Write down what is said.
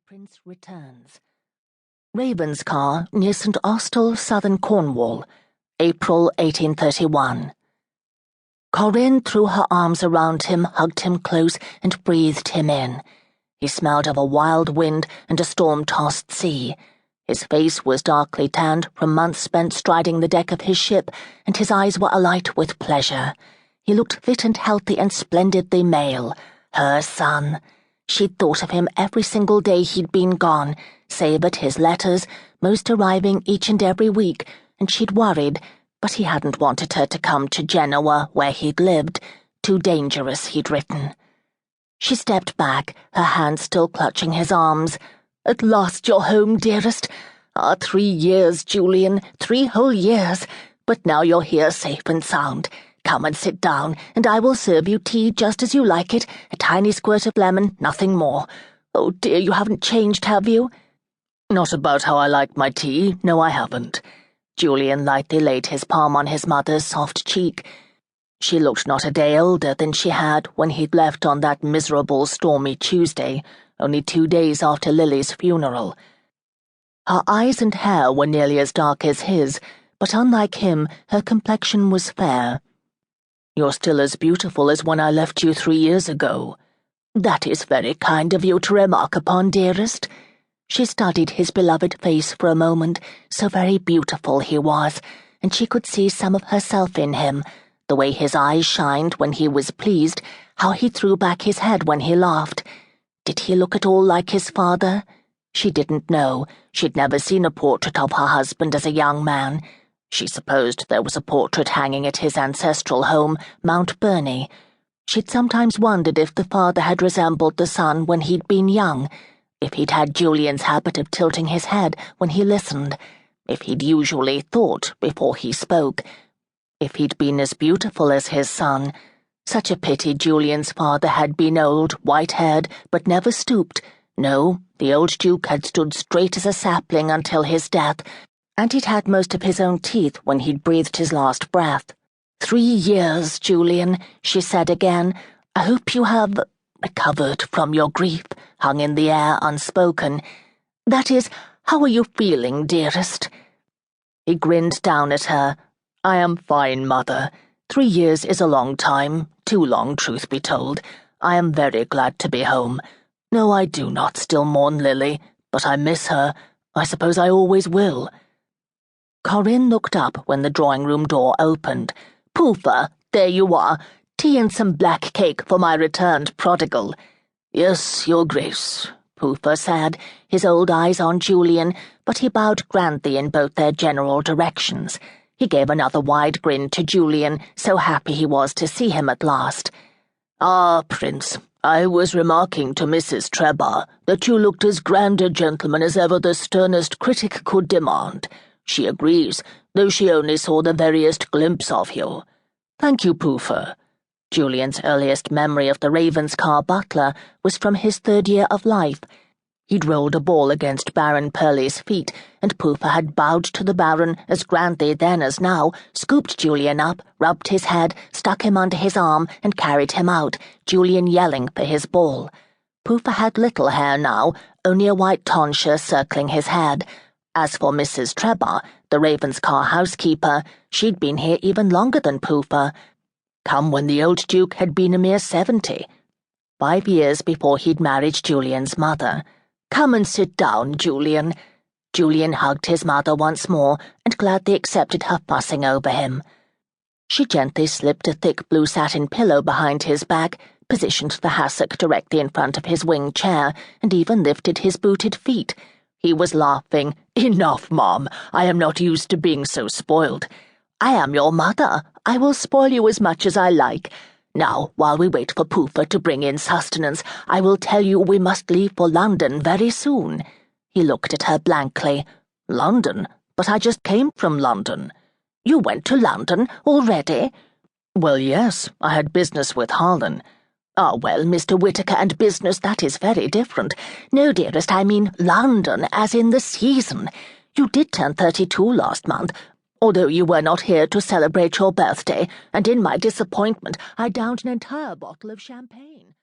Prince returns. Ravenscar, near St. Austell, southern Cornwall, April 1831. Corinne threw her arms around him, hugged him close, and breathed him in. He smelled of a wild wind and a storm-tossed sea. His face was darkly tanned from months spent striding the deck of his ship, and his eyes were alight with pleasure. He looked fit and healthy and splendidly male. Her son. She'd thought of him every single day he'd been gone, save at his letters, most arriving each and every week, and she'd worried, but he hadn't wanted her to come to Genoa, where he'd lived. Too dangerous, he'd written. She stepped back, her hand still clutching his arms. "At last you're home, dearest. 3 years, Julian, 3 whole years. But now you're here safe and sound. Come and sit down, and I will serve you tea just as you like it, a tiny squirt of lemon, nothing more. Oh dear, you haven't changed, have you?" "Not about how I like my tea, no I haven't." Julian lightly laid his palm on his mother's soft cheek. She looked not a day older than she had when he'd left on that miserable, stormy Tuesday, only 2 days after Lily's funeral. Her eyes and hair were nearly as dark as his, but unlike him, her complexion was fair. "You're still as beautiful as when I left you 3 years ago." "That is very kind of you to remark upon, dearest." She studied his beloved face for a moment, so very beautiful he was, and she could see some of herself in him, the way his eyes shined when he was pleased, how he threw back his head when he laughed. Did he look at all like his father? She didn't know. She'd never seen a portrait of her husband as a young man. She supposed there was a portrait hanging at his ancestral home, Mount Burney. She'd sometimes wondered if the father had resembled the son when he'd been young, if he'd had Julian's habit of tilting his head when he listened, if he'd usually thought before he spoke, if he'd been as beautiful as his son. Such a pity Julian's father had been old, white-haired, but never stooped. No, the old Duke had stood straight as a sapling until his death, and he'd had most of his own teeth when he'd breathed his last breath. 3 years, Julian," she said again. "I hope you have recovered from your grief, hung in the air unspoken. That is, how are you feeling, dearest?" He grinned down at her. "I am fine, Mother. 3 years is a long time, too long, truth be told. I am very glad to be home. No, I do not still mourn Lily, but I miss her. I suppose I always will." Corinne looked up when the drawing-room door opened. "Poofer, there you are. Tea and some black cake for my returned prodigal." "Yes, Your Grace," Poofer said, his old eyes on Julian, but he bowed grandly in both their general directions. He gave another wide grin to Julian, so happy he was to see him at last. "Ah, Prince, I was remarking to Mrs. Trebah that you looked as grand a gentleman as ever the sternest critic could demand. She agrees, though she only saw the veriest glimpse of you." "Thank you, Poofer." Julian's earliest memory of the Ravenscar butler was from his 3rd year of life. He'd rolled a ball against Baron Purley's feet, and Poofer had bowed to the Baron as grandly then as now, scooped Julian up, rubbed his head, stuck him under his arm, and carried him out, Julian yelling for his ball. Poofer had little hair now, only a white tonsure circling his head. As for Mrs. Trebah, the Ravenscar housekeeper, she'd been here even longer than Poofer. Come when the old Duke had been a mere 70. 5 years before he'd married Julian's mother. "Come and sit down, Julian." Julian hugged his mother once more and gladly accepted her fussing over him. She gently slipped a thick blue satin pillow behind his back, positioned the hassock directly in front of his wing chair, and even lifted his booted feet. He was laughing. "Enough, Mom. I am not used to being so spoiled. I am your mother. I will spoil you as much as I like. Now, while we wait for Poofer to bring in sustenance, I will tell you we must leave for London very soon." He looked at her blankly. "London? But I just came from London." "You went to London already?" "Well, yes. I had business with Harlan." "Ah, well, Mr. Whittaker and business, that is very different. No, dearest, I mean London, as in the season. You did turn 32 last month, although you were not here to celebrate your birthday, and in my disappointment I downed an entire bottle of champagne."